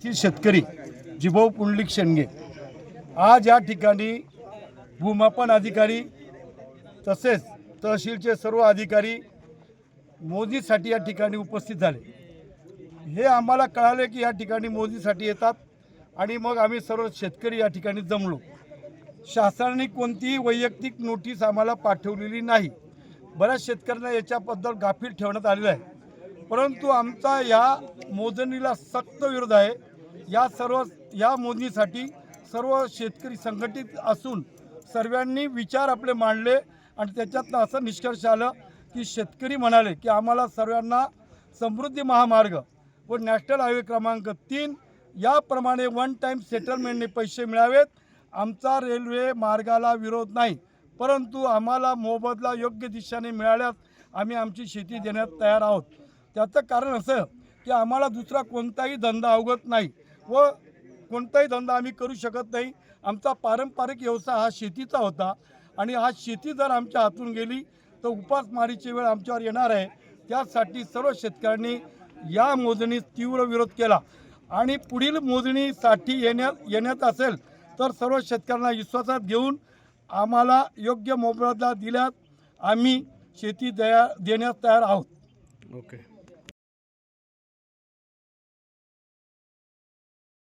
ती शेतकरी जिभाऊ पुंडलिक शेंडगे आज या ठिकाणी भूमापन अधिकारी तसेच तहसीलचे सर्व अधिकारी मोजणीसाठी या ठिकाणी उपस्थित झाले। हे आम्हाला कळाले की या ठिकाणी मोजणीसाठी येतात आणि मग आम्ही सर्व शेतकरी या ठिकाणी जमलो। शासनाने कोणतीही वैयक्तिक नोटीस आम्हाला पाठवलेली नाही। बऱ्याच शेतकऱ्यांना याच्याबद्दल गाफील ठेवण्यात आलेलं आहे, परंतु आमचा या मोजणीला सक्त विरोध आहे। या मोजणीसाठी सर्व शेतकरी संघटित असून सर्वांनी विचार आपले मांडले आणि त्याच्यातनं असं निष्कर्ष आलं की शेतकरी म्हणाले की आम्हाला सर्वांना समृद्धी महामार्ग व नॅशनल हायवे क्रमांक 3 याप्रमाणे वन टाईम सेटलमेंटने पैसे मिळावेत। आमचा रेल्वे मार्गाला विरोध नाही, परंतु आम्हाला मोबदला योग्य दिशेने मिळाल्यास आम्ही आमची शेती देण्यास तयार आहोत। त्याचं कारण असं की आम्हाला दुसरा कोणताही धंदा अवगत नाही व कोणताही धंदा आम्ही करू शकत नाही। आमचा पारंपरिक व्यवसाय हा शेतीचा होता आणि हा शेती जर आमच्या हातून गेली तर उपासमारीची वेळ आमच्यावर येणार आहे। त्यासाठी सर्व शेतकऱ्यांनी या मोजणीस तीव्र विरोध केला आणि पुढील मोजणीसाठी येण्यात असेल तर सर्व शेतकऱ्यांना विश्वासात घेऊन आम्हाला योग्य मोबदला दिल्यास आम्ही शेती देण्यास तयार आहोत। ओके।